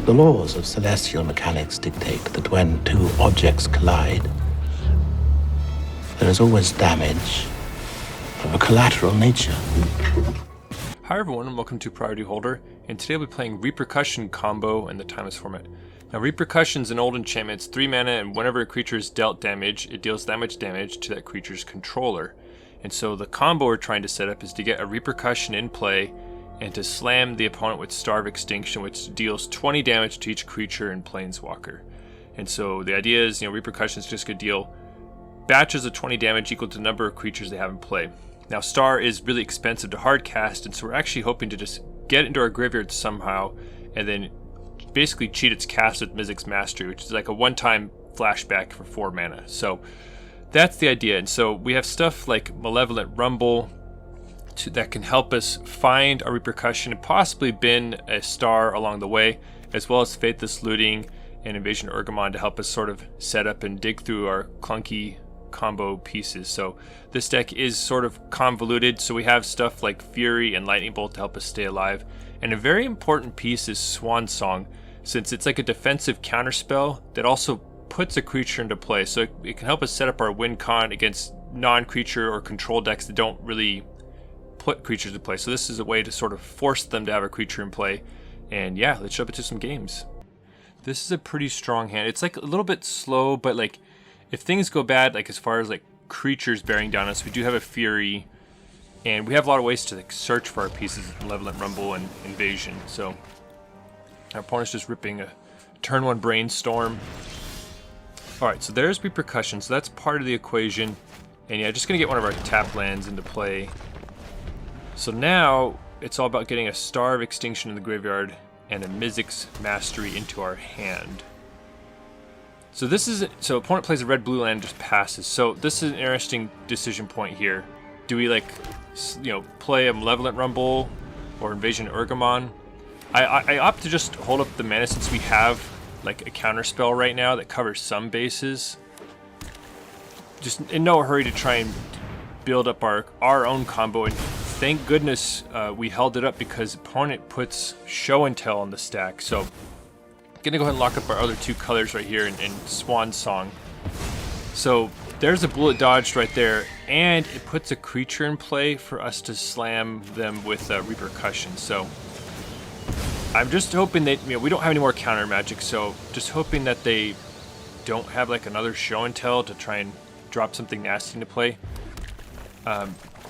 The laws of celestial mechanics dictate that when two objects collide, there is always damage of a collateral nature. Hi everyone, and welcome to Priority Holder, and today we'll be playing Repercussion combo in the Timeless format. Now Repercussion is an old enchantment, it's 3 mana, and whenever a creature is dealt damage, it deals that much damage to that creature's controller. And so the combo we're trying to set up is to get a Repercussion in play, and to slam the opponent with Star of Extinction, which deals 20 damage to each creature in Planeswalker. And so the idea is, Repercussion is just going to deal batches of 20 damage equal to the number of creatures they have in play. Now Star is really expensive to hard cast, and so we're actually hoping to just get into our graveyard somehow, and then basically cheat its cast with Mizzix Mastery, which is like a one-time flashback for 4 mana. So that's the idea, and so we have stuff like Malevolent Rumble that can help us find a Repercussion and possibly bin a Star along the way, as well as Faithless Looting and Invasion of Ergamon to help us sort of set up and dig through our clunky combo pieces. So this deck is sort of convoluted, so we have stuff like Fury and Lightning Bolt to help us stay alive, and a very important piece is Swan Song, since it's like a defensive counterspell that also puts a creature into play, so it can help us set up our win con against non-creature or control decks that don't really put creatures in play. So this is a way to sort of force them to have a creature in play, and yeah, let's jump into some games. This is a pretty strong hand. It's like a little bit slow, but like if things go bad, like as far as like creatures bearing down us, we do have a Fury, and we have a lot of ways to like search for our pieces, Malevolent Rumble and Invasion. So our opponent's just ripping a turn 1 Brainstorm. Alright, so there's Repercussion, so that's part of the equation, and yeah, just gonna get one of our tap lands into play. So now it's all about getting a Star of Extinction in the graveyard and a Mizzix Mastery into our hand. So opponent plays a red-blue land and just passes. So this is an interesting decision point here. Do we play a Malevolent Rumble or Invasion of Ergamon? I opt to just hold up the mana since we have like a counterspell right now that covers some bases. Just in no hurry to try and build up our own combo, and thank goodness we held it up because opponent puts Show and Tell on the stack. So gonna go ahead and lock up our other 2 colors right here in Swan Song. So there's a bullet dodged right there, and it puts a creature in play for us to slam them with Repercussion. So I'm just hoping that we don't have any more counter magic, so just hoping that they don't have like another Show and Tell to try and drop something nasty into play.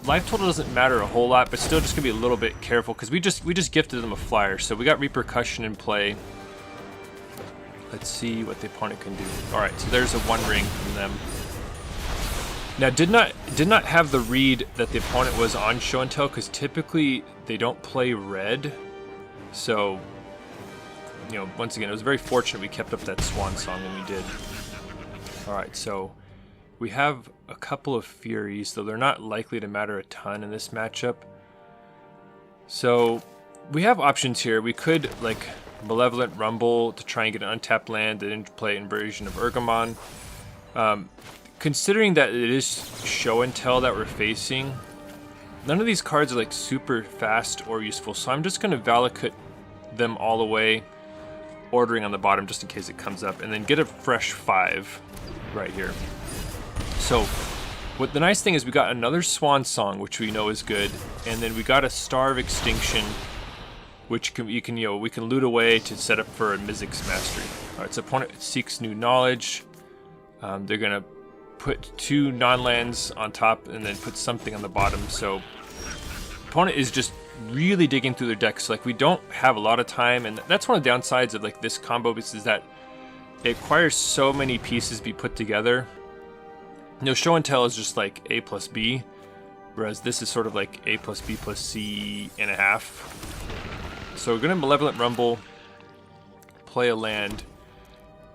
Life total doesn't matter a whole lot, but still just gonna be a little bit careful because we just gifted them a flyer. So we got Repercussion in play. Let's see what the opponent can do. All right, so there's a 1 ring from them. Now did not have the read that the opponent was on Show and Tell, because typically they don't play red. So once again, it was very fortunate we kept up that Swan Song when we did. All right, so we have a couple of Furies, though they're not likely to matter a ton in this matchup. So we have options here. We could like Malevolent Rumble to try and get an untapped land and then play Invasion of Ergamon. Considering that it is Show and Tell that we're facing, none of these cards are like super fast or useful, so I'm just going to Valakut them all away, ordering on the bottom just in case it comes up, and then get a fresh 5 right here. So the nice thing is we got another Swan Song, which we know is good, and then we got a Star of Extinction, which we can loot away to set up for a Mizzix Mastery. All right, so opponent seeks new knowledge. They're gonna put 2 non-lands on top and then put something on the bottom. So opponent is just really digging through their decks. Like we don't have a lot of time, and that's one of the downsides of like this combo is that it requires so many pieces to be put together. Show and Tell is just like A plus B, whereas this is sort of like A plus B plus C and a half. So we're going to Malevolent Rumble, play a land.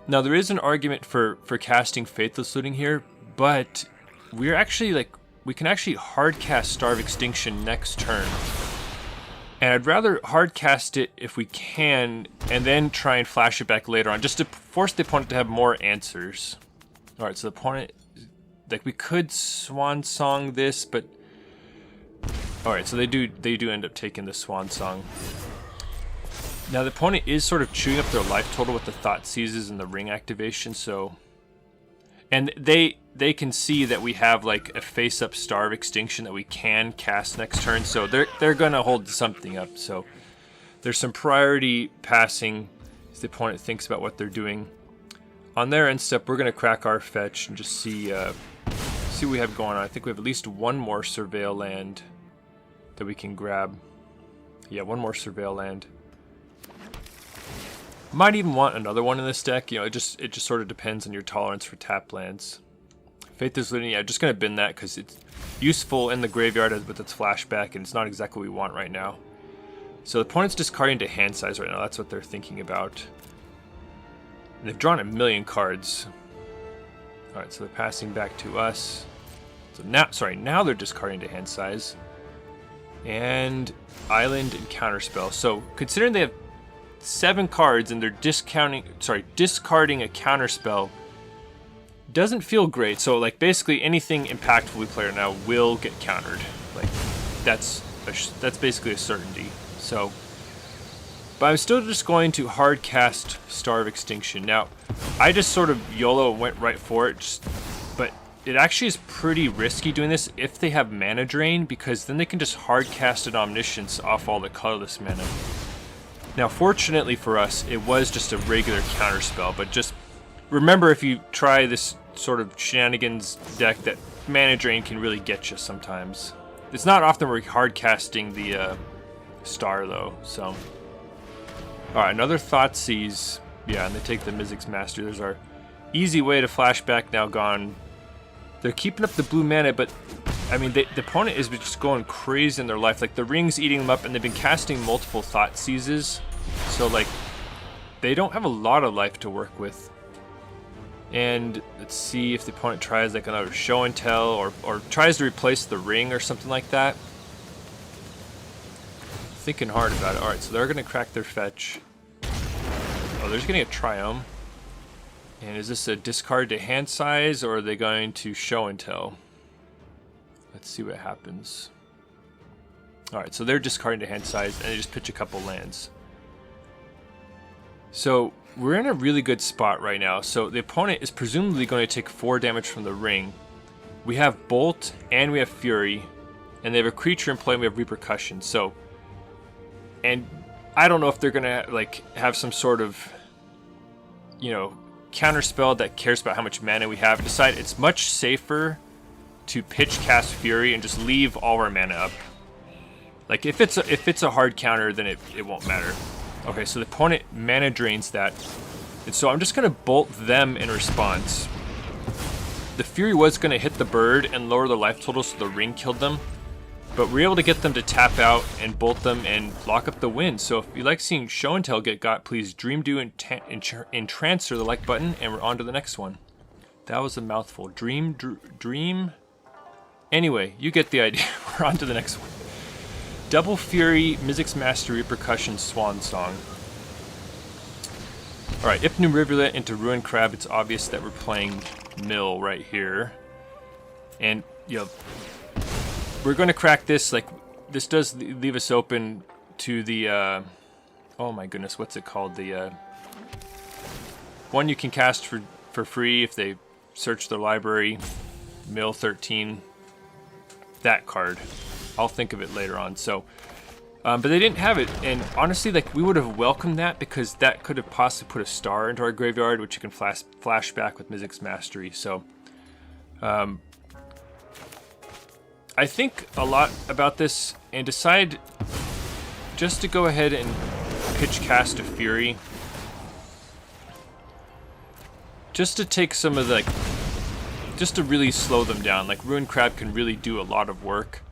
Now there is an argument for casting Faithless Looting here, but we're actually we can actually hard cast Star of Extinction next turn. And I'd rather hard cast it if we can, and then try and flash it back later on, just to force the opponent to have more answers. Alright, so the opponent, we could Swan Song this, but Alright, so they do end up taking the Swan Song. Now the opponent is sort of chewing up their life total with the Thought Seizes and the ring activation, so... And they can see that we have like a face-up Star of Extinction that we can cast next turn, so they're gonna hold something up, so... There's some priority passing as the opponent thinks about what they're doing. On their end step, we're gonna crack our fetch and just see what we have going on. I think we have at least one more Surveil land that we can grab. Yeah, one more Surveil land. Might even want another one in this deck. You know, it just sort of depends on your tolerance for tap lands. Faithless Looting, yeah, just gonna bin that because it's useful in the graveyard with its flashback, and it's not exactly what we want right now. So the opponent's discarding to hand size right now. That's what they're thinking about. And they've drawn a million cards. All right, so they're passing back to us. So now they're discarding to hand size. And Island and Counterspell. So considering they have 7 cards and they're discarding a Counterspell, doesn't feel great. So like basically anything impactful we play right now will get countered. Like that's basically a certainty. So, but I'm still just going to hard cast Star of Extinction. Now, I just sort of YOLO went right for it, but it actually is pretty risky doing this if they have mana drain, because then they can just hard cast an Omniscience off all the colorless mana. Now, fortunately for us, it was just a regular counterspell, but just remember if you try this sort of shenanigans deck that mana drain can really get you sometimes. It's not often we're hard casting the Star though, so. Alright, another Thoughtseize. Yeah, and they take the Mizzix Mastery. There's our easy way to flashback now gone. They're keeping up the blue mana, but I mean, the opponent is just going crazy in their life. Like, the ring's eating them up, and they've been casting multiple Thoughtseizes. So, like, they don't have a lot of life to work with. And let's see if the opponent tries, like, another Show and Tell, or tries to replace the ring or something like that. Thinking hard about it. Alright, so they're going to crack their fetch. Oh, they're just getting a Triome. And is this a discard to hand size, or are they going to Show and Tell? Let's see what happens. Alright, so they're discarding to hand size, and they just pitch a couple lands. So, we're in a really good spot right now. So, the opponent is presumably going to take 4 damage from the ring. We have Bolt, and we have Fury. And they have a creature in play, and we have Repercussion. So, and I don't know if they're going to, like, have some sort of, you know, counterspell that cares about how much mana we have. Decide it's much safer to pitch cast Fury and just leave all our mana up. Like, if it's a hard counter, then it won't matter. Okay, so the opponent mana drains that, and so I'm just gonna bolt them in response. The Fury was gonna hit the bird and lower the life total, so the ring killed them, but we were able to get them to tap out and bolt them and lock up the win. So if you like seeing Show and Tell get got, please Dream, Do, and Transfer the like button, and we're on to the next one. That was a mouthful. Dream. Anyway, you get the idea. We're on to the next one. Double Fury, Mizzix Mastery, Repercussion, Swan Song. Alright, Ipnu Rivulet into Ruin Crab. It's obvious that we're playing Mill right here. And, you know, we're going to crack this. Like, this does leave us open to the, oh my goodness, what's it called? The, one you can cast for free if they search their library. Mill 13. That card. I'll think of it later on. So, but they didn't have it, and honestly, like, we would have welcomed that, because that could have possibly put a star into our graveyard, which you can flash back with Mizzix Mastery. So, I think a lot about this and decide just to go ahead and pitch cast a Fury, just to take some of the, like, just to really slow them down. Like, Ruin Crab can really do a lot of work.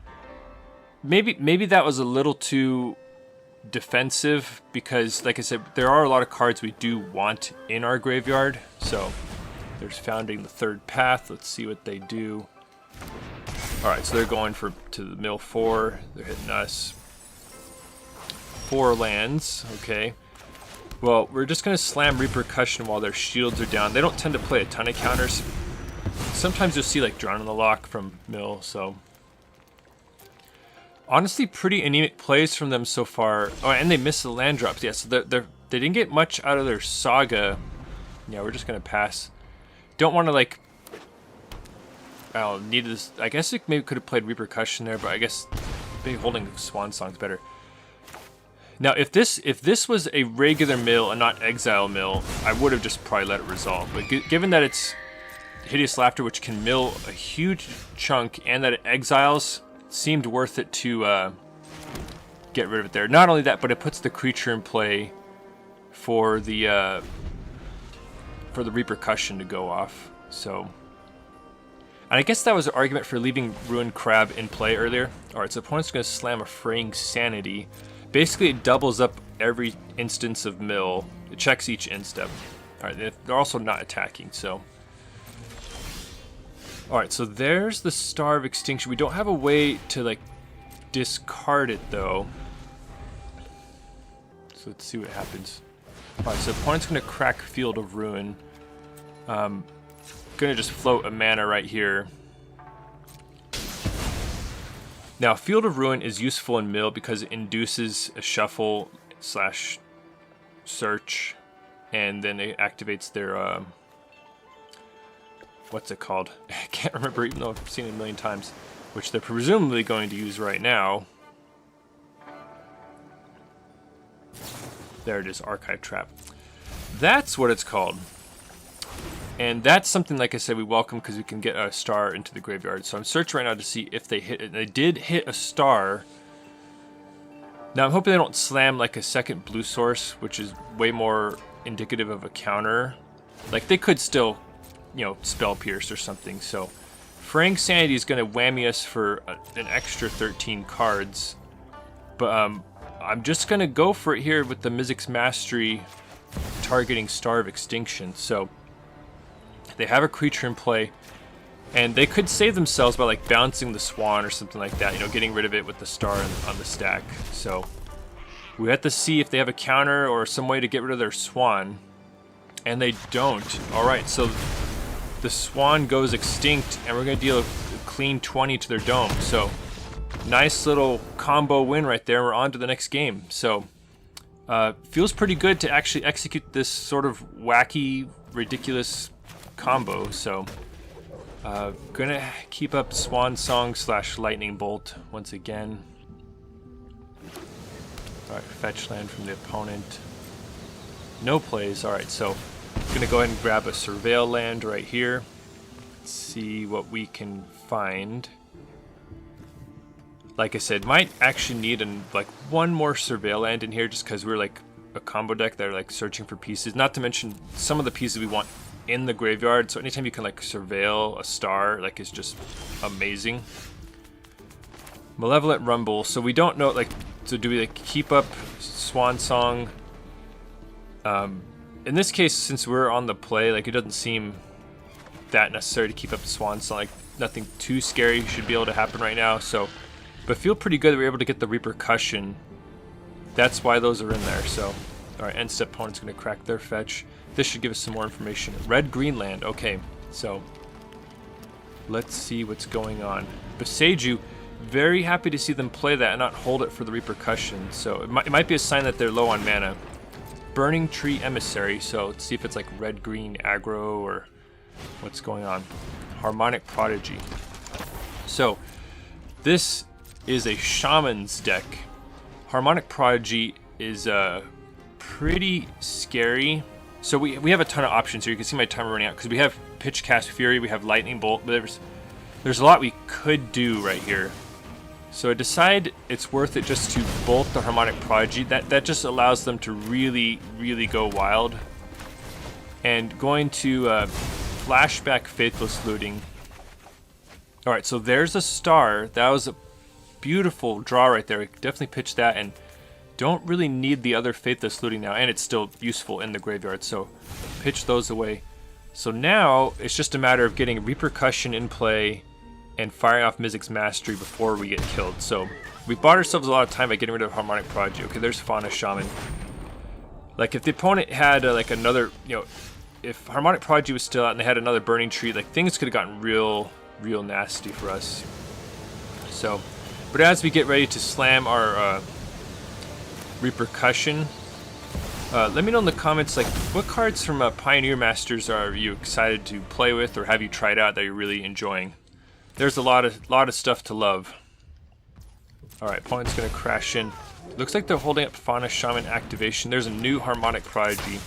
Maybe that was a little too defensive, because, like I said, there are a lot of cards we do want in our graveyard. So there's Founding the Third Path. Let's see what they do. Alright, so they're going to the mill 4. They're hitting us. 4 lands. Okay. Well, we're just going to slam Repercussion while their shields are down. They don't tend to play a ton of counters. Sometimes you'll see, like, Drawn on the Lock from mill, so... Honestly, pretty anemic plays from them so far. Oh, and they missed the land drops. Yeah, so they didn't get much out of their Saga. Yeah, we're just gonna pass. Don't want to like. Need this. I guess it maybe could have played Repercussion there, but I guess maybe holding Swan Song's better. Now, if this was a regular mill and not Exile mill, I would have just probably let it resolve. But given that it's Hideous Laughter, which can mill a huge chunk, and that it exiles, seemed worth it to get rid of it there. Not only that, but it puts the creature in play for the Repercussion to go off. So, and I guess that was an argument for leaving Ruined Crab in play earlier. All right, so opponent's going to slam a Fraying Sanity. Basically, it doubles up every instance of mill. It checks each instep. All right, they're also not attacking, so. All right, so there's the Star of Extinction. We don't have a way to like discard it though. So let's see what happens. All right, so opponent's gonna crack Field of Ruin. Gonna just float a mana right here. Now, Field of Ruin is useful in mill because it induces a shuffle / search, and then it activates their what's it called? I can't remember, even though I've seen it a million times, which they're presumably going to use right now. There it is, Archive Trap. That's what it's called. And that's something, like I said, we welcome because we can get a star into the graveyard. So I'm searching right now to see if they hit it. They did hit a star. Now I'm hoping they don't slam like a second blue source, which is way more indicative of a counter. Like they could still, you know, Spell Pierce or something. So Fraying Sanity is going to whammy us for an extra 13 cards. But I'm just going to go for it here with the Mizzix Mastery targeting Star of Extinction. So they have a creature in play, and they could save themselves by like bouncing the Swan or something like that, you know, getting rid of it with the star on the stack. So we have to see if they have a counter or some way to get rid of their Swan, and they don't. All right, so the Swan goes extinct, and we're gonna deal a clean 20 to their dome. So nice little combo win right there. We're on to the next game. So feels pretty good to actually execute this sort of wacky, ridiculous combo. So gonna keep up Swan Song / Lightning Bolt once again. Alright, fetch land from the opponent. No plays. Alright, so gonna go ahead and grab a Surveil land right here. Let's see what we can find. Like I said, might actually need like one more Surveil land in here just because we're like a combo deck that are like searching for pieces. Not to mention some of the pieces we want in the graveyard, so anytime you can like surveil a star, like, is just amazing. Malevolent Rumble, so we don't know, like, so do we like keep up Swan Song? In this case, since we're on the play, like, it doesn't seem that necessary to keep up Swan Song. Like, nothing too scary should be able to happen right now. So, but feel pretty good that we're able to get the Repercussion. That's why those are in there. So, all right, end step opponent's gonna crack their fetch. This should give us some more information. Red green land. Okay, so let's see what's going on. Beseju, very happy to see them play that and not hold it for the Repercussion. So it might be a sign that they're low on mana. Burning Tree Emissary. So let's see if it's like red green aggro or what's going on. Harmonic Prodigy. So this is a Shaman's deck. Harmonic Prodigy is pretty scary. So we have a ton of options here. You can see my timer running out because we have Pitch Cast Fury, we have Lightning Bolt, but there's a lot we could do right here. So I decide it's worth it just to bolt the Harmonic Prodigy. That just allows them to really, really go wild. And going to flashback Faithless Looting. All right, so there's a star. That was a beautiful draw right there. We definitely pitched that, and don't really need the other Faithless Looting now, and it's still useful in the graveyard, so pitch those away. So now it's just a matter of getting Repercussion in play and firing off Mizzix Mastery before we get killed. So we bought ourselves a lot of time by getting rid of Harmonic Prodigy. Okay, there's Fauna Shaman. Like, if the opponent had like another, you know, if Harmonic Prodigy was still out and they had another Burning Tree, like, things could have gotten real nasty for us. So But as we get ready to slam our Repercussion, let me know in the comments, like, what cards from Pioneer Masters are you excited to play with, or have you tried out that you're really enjoying? There's a lot of stuff to love. Alright, opponent's gonna crash in. Looks like they're holding up Fauna Shaman activation. There's a new Harmonic Prodigy.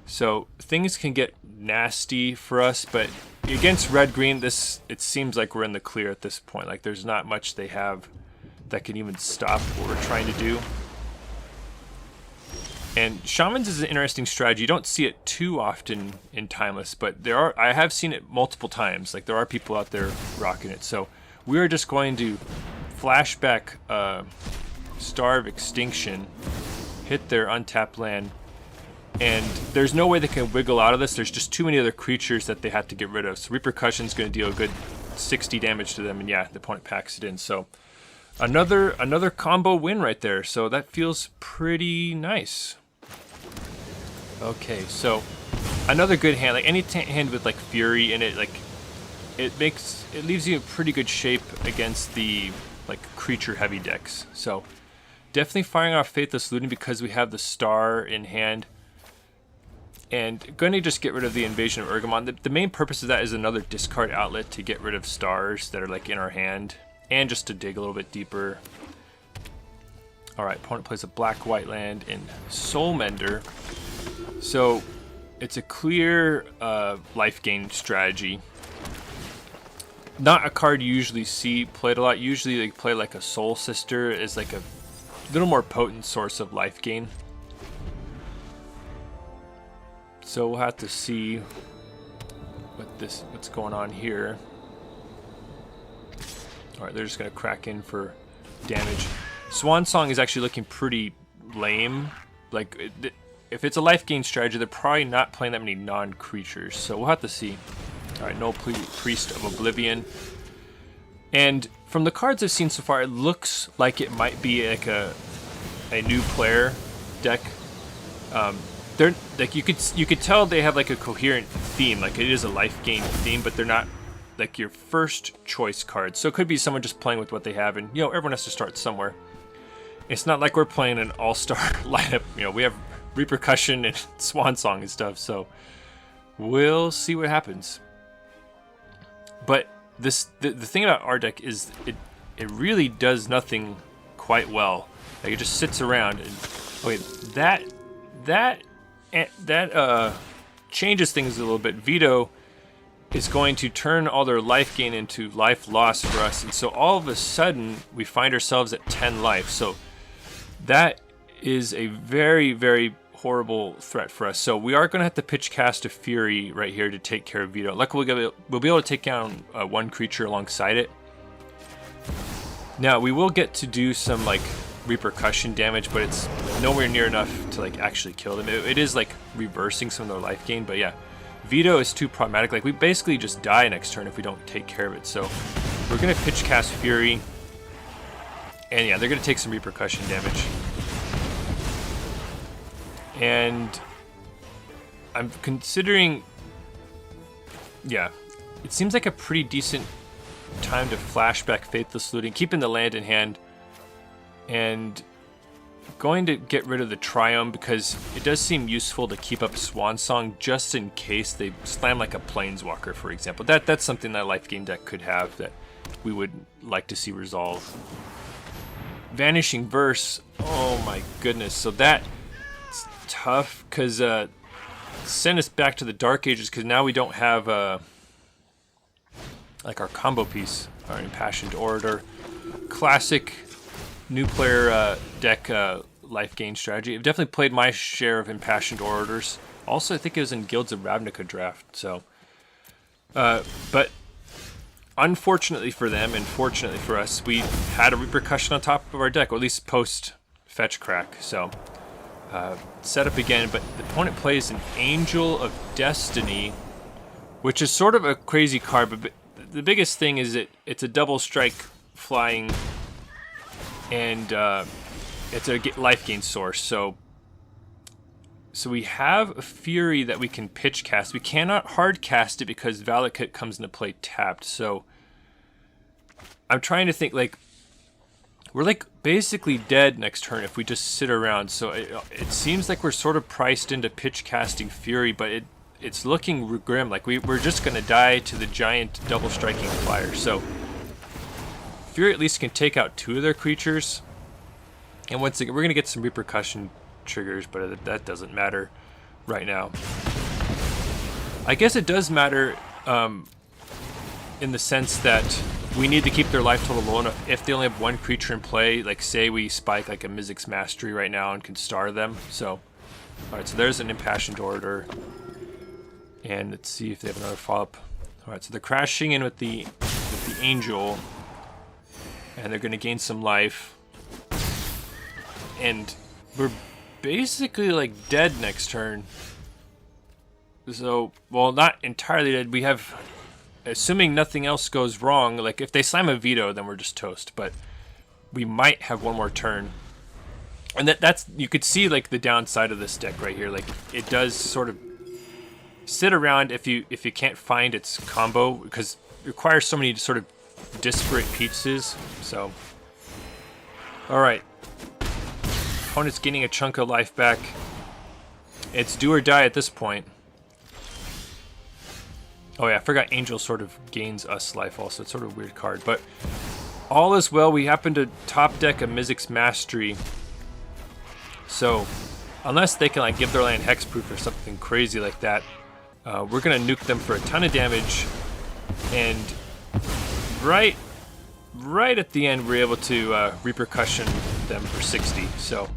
So things can get nasty for us, but against red-green, it seems like we're in the clear at this point. Like, there's not much they have that can even stop what we're trying to do. And Shamans is an interesting strategy. You don't see it too often in Timeless, but I have seen it multiple times. Like, there are people out there rocking it. So we are just going to flashback Star of Extinction, hit their untapped land, and there's no way they can wiggle out of this. There's just too many other creatures that they have to get rid of. So Repercussion's going to deal a good 60 damage to them, and yeah, the opponent packs it in. So another combo win right there. So that feels pretty nice. Okay, so another good hand. Like, any hand with like Fury in it, like it leaves you in pretty good shape against the like creature heavy decks. So definitely firing off Faithless Looting because we have the Star in hand. And going to just get rid of the Invasion of Ergamon. The main purpose of that is another discard outlet to get rid of stars that are like in our hand, and just to dig a little bit deeper. Alright, opponent plays a black-white land in Soulmender. So it's a clear life gain strategy. Not a card you usually see played a lot. Usually they play like a Soul Sister as like a little more potent source of life gain. So we'll have to see what's going on here. Alright, they're just going to crack in for damage. Swan Song is actually looking pretty lame. Like, if it's a life gain strategy, they're probably not playing that many non-creatures. So we'll have to see. Alright, no Priest of Oblivion. And from the cards I've seen so far, it looks like it might be like a new player deck. They're like, you could tell they have like a coherent theme, like it is a life gain theme, but they're not like your first choice cards. So it could be someone just playing with what they have, and everyone has to start somewhere. It's not like we're playing an all-star lineup. We have Repercussion and Swan Song and stuff, so we'll see what happens. But the thing about our deck is it really does nothing quite well. Like, it just sits around and okay, that changes things a little bit. Veto is going to turn all their life gain into life loss for us, and so all of a sudden we find ourselves at 10 life. So that is a very, very horrible threat for us. So we are going to have to pitch cast a Fury right here to take care of Veto. Luckily we'll be able to take down one creature alongside it. Now we will get to do some like Repercussion damage, but it's nowhere near enough to like actually kill them. It is like reversing some of their life gain, but yeah, Veto is too problematic. Like, we basically just die next turn if we don't take care of it. So we're gonna pitch cast Fury, and yeah, they're gonna take some Repercussion damage. And I'm considering, yeah, it seems like a pretty decent time to flashback Faithless Looting, keeping the land in hand, and going to get rid of the Triome because it does seem useful to keep up Swan Song just in case they slam like a Planeswalker, for example. That's something that life gain deck could have that we would like to see resolve. Vanishing Verse, oh my goodness. So that's tough because send us back to the Dark Ages, because now we don't have like our combo piece, our Impassioned Orator. Classic new player deck life gain strategy. I've definitely played my share of Impassioned Orators. Also, I think it was in Guilds of Ravnica draft. So, but unfortunately for them, and fortunately for us, we had a Repercussion on top of our deck, or at least post fetch crack. So, set up again, but the opponent plays an Angel of Destiny, which is sort of a crazy card, but the biggest thing is it's a double strike flying, and it's a life gain source. So we have a Fury that we can pitch cast. We cannot hard cast it because Valakut comes into play tapped. So I'm trying to think, like, we're like basically dead next turn if we just sit around. So it seems like we're sort of priced into pitch casting Fury, but it's looking grim. Like we're just gonna die to the giant double striking flyer. So Fury at least can take out 2 of their creatures. And once again, we're gonna get some repercussion triggers, but that doesn't matter right now. I guess it does matter in the sense that we need to keep their life total low enough if they only have 1 creature in play. Like say we spike like a Mizzix Mastery right now and can star them. So, alright, so there's an Impassioned Orator. And let's see if they have another follow-up. Alright, so they're crashing in with the Angel. And they're gonna gain some life. And we're basically like dead next turn. So, well, not entirely dead. We have, assuming nothing else goes wrong, like if they slam a veto, then we're just toast. But we might have 1 more turn. And that's, you could see like the downside of this deck right here. Like it does sort of sit around if you can't find its combo, because it requires so many sort of disparate pieces. So, all right. Opponent's gaining a chunk of life back. It's do or die at this point. Oh yeah, I forgot Angel sort of gains us life also. It's sort of a weird card, but all is well. We happen to top deck a Mizzix Mastery. So unless they can like give their land hexproof or something crazy like that, we're gonna nuke them for a ton of damage. And right at the end, we're able to repercussion them for 60. So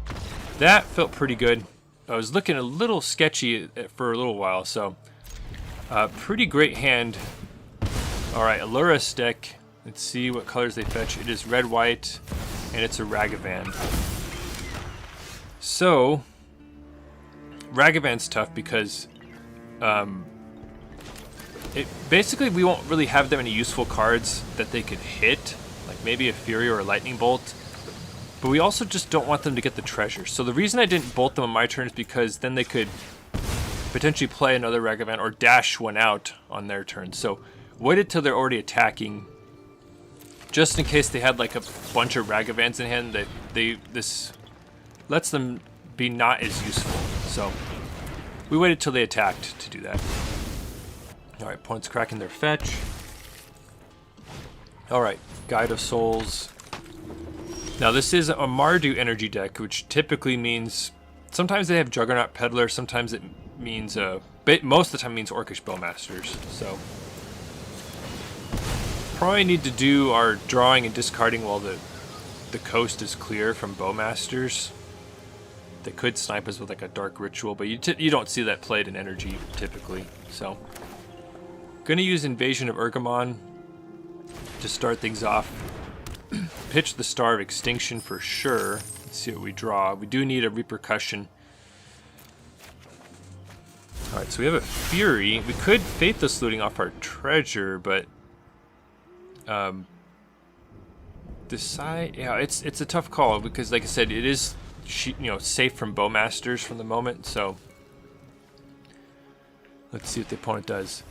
that felt pretty good. I was looking a little sketchy for a little while, so pretty great hand. All right, Alura's deck. Let's see what colors they fetch. It is red, white, and it's a Ragavan. So Ragavan's tough because basically we won't really have that many useful cards that they could hit, like maybe a Fury or a Lightning Bolt. But we also just don't want them to get the treasure. So the reason I didn't bolt them on my turn is because then they could potentially play another Ragavan or dash one out on their turn. So waited till they're already attacking, just in case they had like a bunch of Ragavans in hand, that this lets them be not as useful. So we waited till they attacked to do that. All right, opponent's cracking their fetch. All right, Guide of Souls. Now this is a Mardu energy deck, which typically means sometimes they have Juggernaut Peddler, sometimes it means most of the time means Orcish Bowmasters. So probably need to do our drawing and discarding while the coast is clear from Bowmasters. They could snipe us with like a Dark Ritual, but you don't see that played in energy typically. So gonna use Invasion of Ergamon to start things off. Pitch the Star of Extinction for sure. Let's see what we draw. We do need a Repercussion. Alright, so we have a Fury. We could Faithless Looting off our treasure, but decide. Yeah, it's a tough call because, like I said, it is safe from Bowmasters from the moment. So let's see what the opponent does.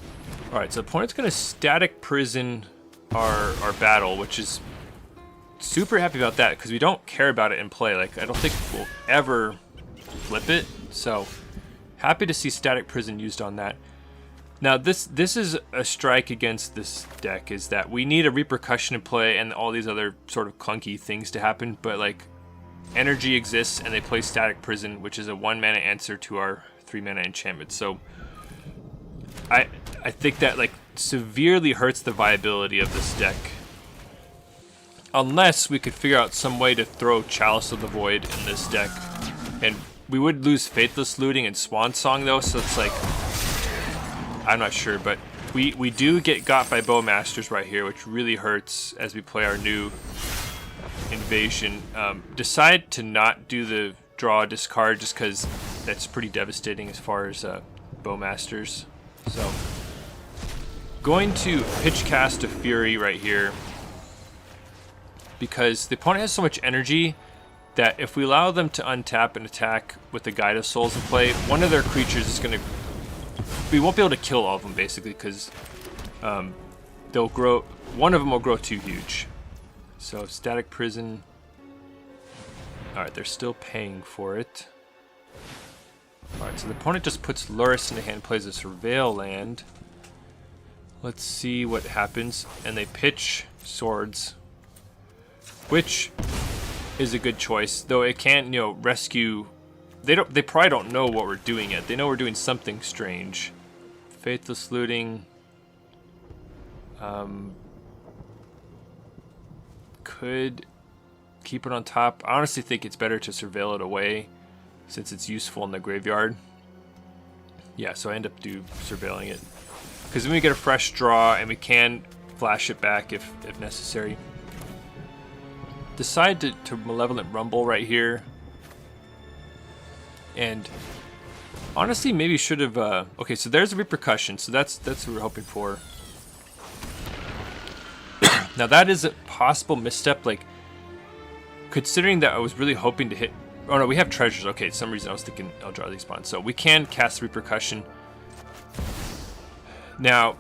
Alright, so the opponent's gonna Static Prison our battle, which is super happy about that because we don't care about it in play. Like I don't think we'll ever flip it. So happy to see Static Prison used on that. Now this is a strike against this deck, is that we need a Repercussion in play and all these other sort of clunky things to happen, but like energy exists and they play Static Prison, which is a 1-mana answer to our 3-mana enchantment. So I think that like severely hurts the viability of this deck. Unless we could figure out some way to throw Chalice of the Void in this deck. And we would lose Faithless Looting and Swan Song though, so it's like, I'm not sure, but we do get got by Bowmasters right here, which really hurts as we play our new Invasion. Decide to not do the draw discard just because that's pretty devastating as far as Bowmasters. So going to pitch cast a Fury right here, because the opponent has so much energy that if we allow them to untap and attack with the Guide of Souls in play, one of their creatures is going to... We won't be able to kill all of them, basically, because they'll grow... One of them will grow too huge. So, Static Prison... Alright, they're still paying for it. Alright, so the opponent just puts Lurrus in the hand, plays a Surveil land. Let's see what happens. And they pitch Swords, which is a good choice, though it can't, you know, rescue. They probably don't know what we're doing yet. They know we're doing something strange. Faithless Looting. Could keep it on top. I honestly think it's better to surveil it away since it's useful in the graveyard. Yeah, so I end up surveilling it. Because then we get a fresh draw and we can flash it back if necessary. Decide to Malevolent Rumble right here. And honestly, maybe should have... okay, so there's a Repercussion, so that's what we're hoping for. Now that is a possible misstep, like, considering that I was really hoping to hit... Oh no, we have treasures. Okay, for some reason I was thinking I'll draw these spawns. So we can cast Repercussion. Now,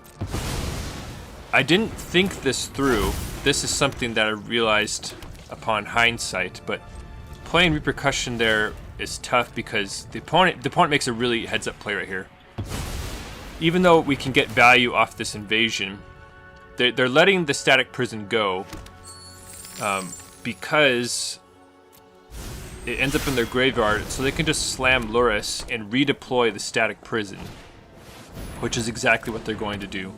I didn't think this through. This is something that I realized upon hindsight, but playing Repercussion there is tough because the opponent makes a really heads-up play right here. Even though we can get value off this invasion, they're letting the Static Prison go because it ends up in their graveyard, so they can just slam Lurrus and redeploy the Static Prison, which is exactly what they're going to do.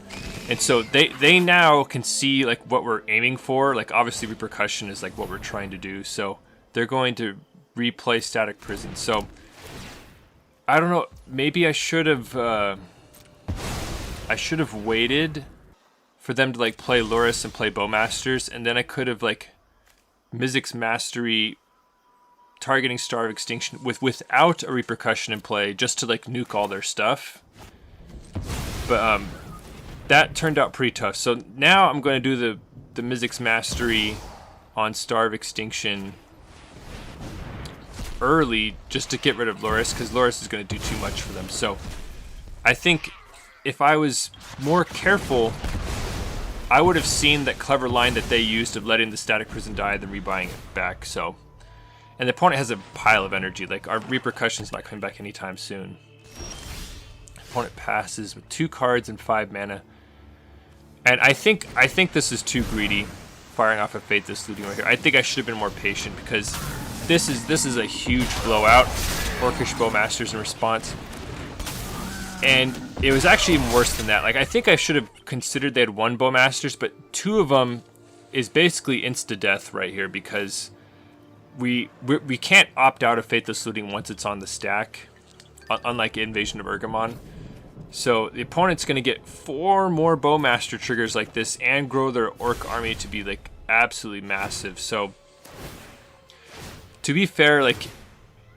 And so they now can see like what we're aiming for. Like obviously Repercussion is like what we're trying to do. So they're going to replay Static Prison. So I don't know. Maybe I should have waited for them to like play Lurrus and play Bowmasters, and then I could have like Mizzix Mastery targeting Star of Extinction without a Repercussion in play, just to like nuke all their stuff. But that turned out pretty tough. So now I'm going to do the Mizzix Mastery on Star of Extinction early, just to get rid of Lurrus, because Lurrus is going to do too much for them. So I think if I was more careful, I would have seen that clever line that they used of letting the Static Prison die and then rebuying it back. So, and the opponent has a pile of energy. Like our Repercussion's not coming back anytime soon. Opponent passes with 2 cards and 5 mana. And I think this is too greedy, firing off a Faithless Looting right here. I think I should have been more patient because this is a huge blowout. Orcish Bowmasters in response. And it was actually even worse than that. Like I think I should have considered they had 1 Bowmasters, but 2 of them is basically insta-death right here because we can't opt out of Faithless Looting once it's on the stack, unlike Invasion of Ergamon. So the opponent's going to get 4 more Bowmaster triggers like this and grow their Orc army to be like absolutely massive. So to be fair, like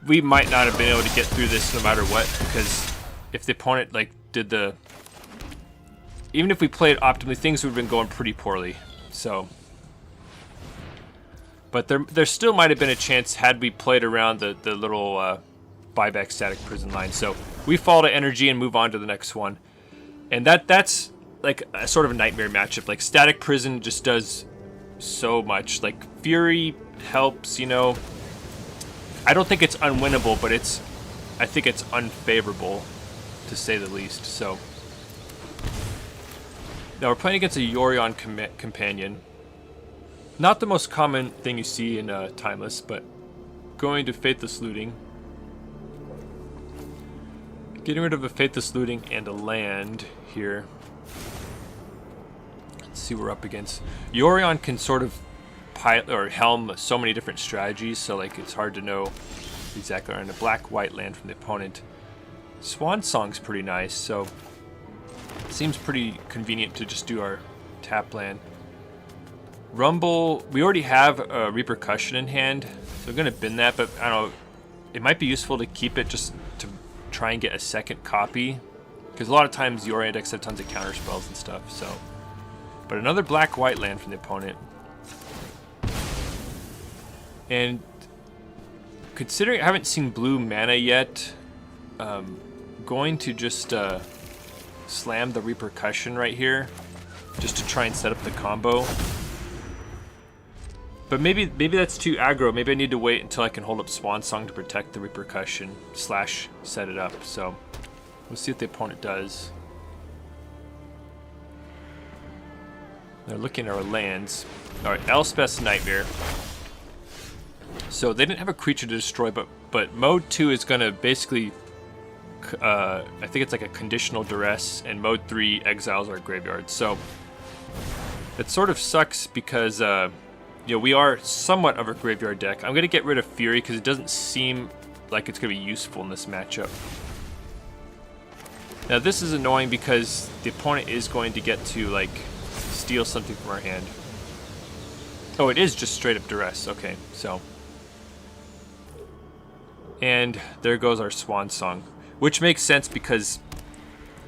we might not have been able to get through this no matter what, because if the opponent like did even if we played optimally, things would have been going pretty poorly. So, but there still might have been a chance had we played around the little buyback Static Prison line. So we fall to energy and move on to the next one. And that's like a sort of a nightmare matchup. Like Static Prison just does so much. Like Fury helps, you know. I don't think it's unwinnable, but I think it's unfavorable, to say the least. So now we're playing against a Yorion companion. Not the most common thing you see in Timeless, but going to Faithless Looting. Getting rid of a Faithless Looting and a land here. Let's see what we're up against. Yorion can sort of pilot or helm so many different strategies, so like it's hard to know exactly. And a black-white land from the opponent. Swan Song's pretty nice, so it seems pretty convenient to just do our tap land. Rumble, we already have a Repercussion in hand, so I'm going to bin that, but I don't know, it might be useful to keep it just to try and get a second copy, because a lot of times Yorion decks have tons of counter spells and stuff. So, but another black-white land from the opponent. And considering I haven't seen blue mana yet, going to just slam the Repercussion right here, just to try and set up the combo. But maybe that's too aggro. Maybe I need to wait until I can hold up Swan Song to protect the Repercussion / set it up. So we'll see what the opponent does. They're looking at our lands. Alright, Elspeth's Nightmare. So they didn't have a creature to destroy, but mode 2 is going to basically, I think it's like a conditional duress, and mode 3 exiles our graveyard. So it sort of sucks because we are somewhat of a graveyard deck. I'm going to get rid of Fury because it doesn't seem like it's going to be useful in this matchup. Now this is annoying because the opponent is going to get to like steal something from our hand. Oh, it is just straight up duress. Okay, so. And there goes our Swan Song, which makes sense because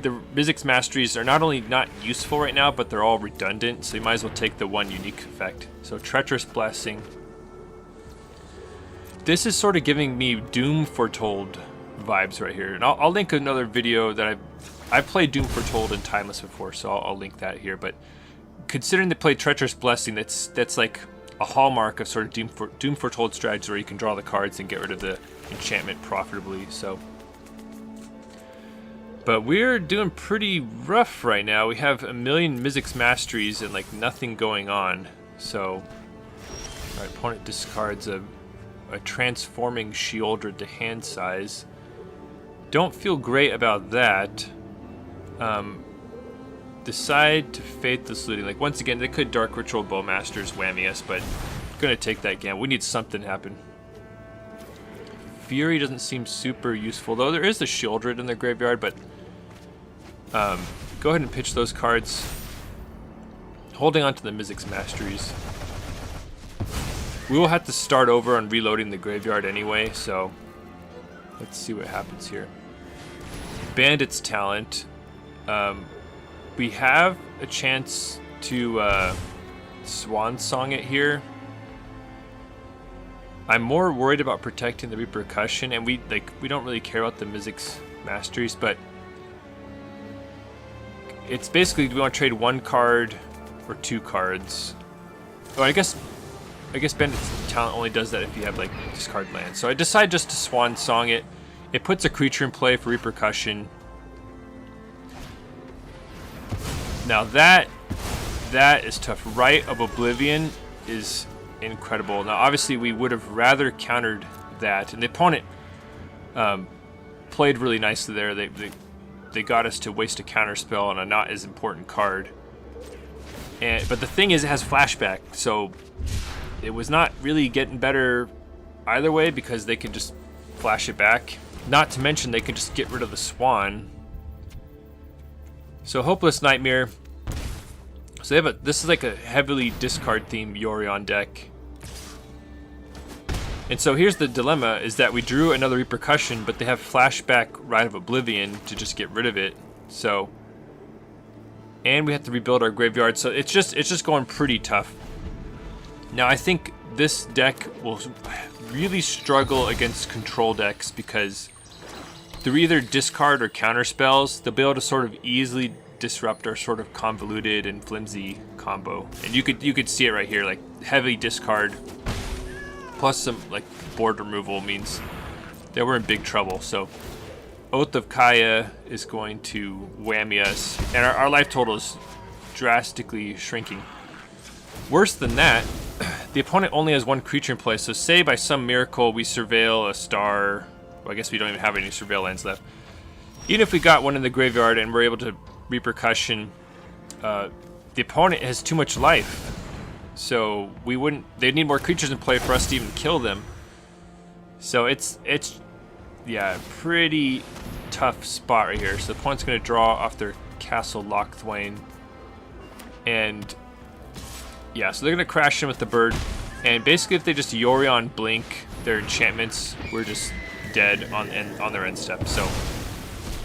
the Mizzix Masteries are not only not useful right now, but they're all redundant, so you might as well take the one unique effect. So Treacherous Blessing. This is sort of giving me Doom Foretold vibes right here. And I'll link another video that I've played Doom Foretold in Timeless before, so I'll link that here. But considering they play Treacherous Blessing, that's like a hallmark of sort of Doom Foretold strategies where you can draw the cards and get rid of the enchantment profitably. So, but we're doing pretty rough right now. We have a million Mizzix Masteries and like nothing going on. So our opponent discards a transforming Sheoldred to hand size. Don't feel great about that. Decide to Faithless Looting. Like once again, they could Dark Ritual Bowmasters whammy us, but I'm gonna take that gamble. We need something to happen. Fury doesn't seem super useful though. There is the Sheoldred in their graveyard, but go ahead and pitch those cards. Holding on to the Mizzix Masteries. We will have to start over on reloading the graveyard anyway, so let's see what happens here. Bandit's Talent. We have a chance to Swan Song it here. I'm more worried about protecting the Repercussion, and we don't really care about the Mizzix Masteries, but it's basically, do we want to trade one card or two cards? Oh, I guess Bandit's Talent only does that if you have like discard lands. So I decide just to Swan Song it. It puts a creature in play for Repercussion. Now that is tough. Rite of Oblivion is incredible. Now obviously we would have rather countered that, and the opponent played really nicely there. They got us to waste a counter spell on a not as important card. But the thing is, it has flashback, so it was not really getting better either way because they could just flash it back. Not to mention they could just get rid of the Swan. So Hopeless Nightmare. So they have this is like a heavily discard themed Yorion deck. And so here's the dilemma, is that we drew another Repercussion, but they have flashback Rite of Oblivion to just get rid of it. So, and we have to rebuild our graveyard, so it's just going pretty tough. Now I think this deck will really struggle against control decks because through either discard or counter spells, they'll be able to sort of easily disrupt our sort of convoluted and flimsy combo. And you could see it right here, like heavy discard plus some like board removal means that we're in big trouble. So Oath of Kaya is going to whammy us, and our life total is drastically shrinking. Worse than that, the opponent only has one creature in play, so say by some miracle we surveil a star. Well, I guess we don't even have any surveil lands left. Even if we got one in the graveyard and we're able to Repercussion, the opponent has too much life, so they'd need more creatures in play for us to even kill them. So it's yeah, pretty tough spot right here. So the opponent's going to draw off their Castle Lochthwain, and yeah, so they're going to crash in with the bird, and basically if they just Yorion blink their enchantments, we're just dead on their end step. So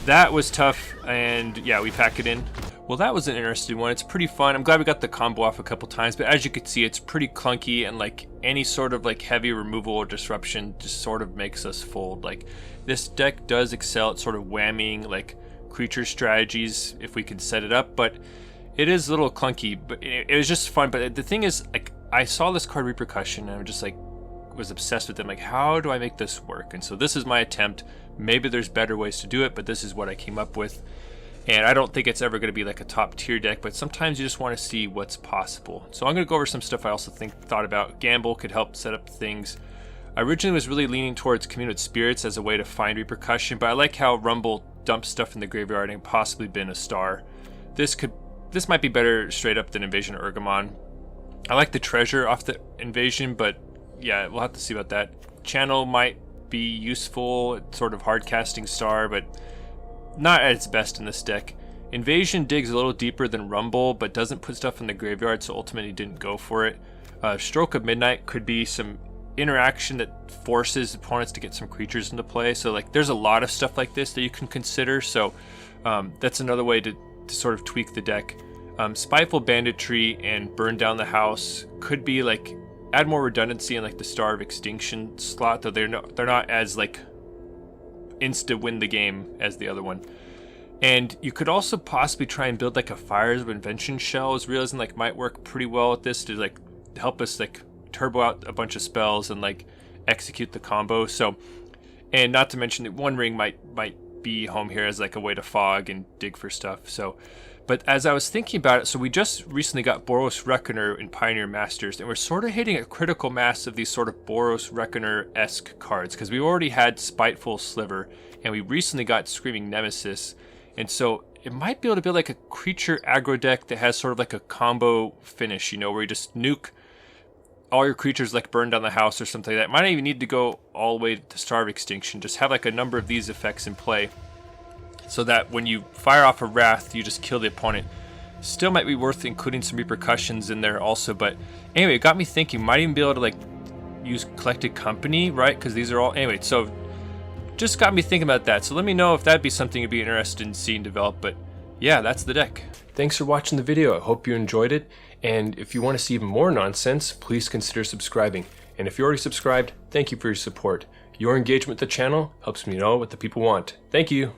that was tough, and yeah, we pack it in. Well, that was an interesting one. It's pretty fun. I'm glad we got the combo off a couple times, but as you can see, it's pretty clunky, and like any sort of like heavy removal or disruption just sort of makes us fold. Like this deck does excel at sort of whamming like creature strategies if we can set it up, but it is a little clunky. But it was just fun. But the thing is, like, I saw this card Repercussion and I'm just like, was obsessed with them. Like, how do I make this work? And so this is my attempt. Maybe there's better ways to do it, but this is what I came up with. And I don't think it's ever going to be like a top tier deck, but sometimes you just want to see what's possible. So I'm going to go over some stuff I also thought about. Gamble could help set up things. I originally was really leaning towards Commune with Spirits as a way to find Repercussion, but I like how Rumble dumps stuff in the graveyard and possibly bin a star. This might be better straight up than Invasion of Ergamon. I like the treasure off the Invasion, but yeah, we'll have to see about that. Channel might be useful, it's sort of hard casting star, but not at its best in this deck. Invasion digs a little deeper than Rumble, but doesn't put stuff in the graveyard, so ultimately didn't go for it. Stroke of Midnight could be some interaction that forces opponents to get some creatures into play. So like, there's a lot of stuff like this that you can consider. So that's another way to sort of tweak the deck. Spiteful Banditry and Burn Down the House could be like, add more redundancy in like the Star of Extinction slot, though they're not as like insta win the game as the other one. And you could also possibly try and build like a Fires of Invention shell. I was realizing like might work pretty well with this to like help us like turbo out a bunch of spells and like execute the combo. So, and not to mention that One Ring might be home here as like a way to fog and dig for stuff. So, but as I was thinking about it, so we just recently got Boros Reckoner in Pioneer Masters, and we're sort of hitting a critical mass of these sort of Boros Reckoner-esque cards, because we already had Spiteful Sliver, and we recently got Screaming Nemesis, and so it might be able to build like a creature aggro deck that has sort of like a combo finish, you know, where you just nuke all your creatures like Burn Down the House or something like that. Might not even need to go all the way to Star of Extinction, just have like a number of these effects in play, so that when you fire off a Wrath, you just kill the opponent. Still might be worth including some Repercussions in there also, but anyway, it got me thinking, might even be able to like use Collected Company, right? Because these are all, anyway, so just got me thinking about that. So let me know if that'd be something you'd be interested in seeing develop, but yeah, that's the deck. Thanks for watching the video, I hope you enjoyed it, and if you want to see even more nonsense, please consider subscribing. And if you're already subscribed, thank you for your support. Your engagement with the channel helps me know what the people want. Thank you.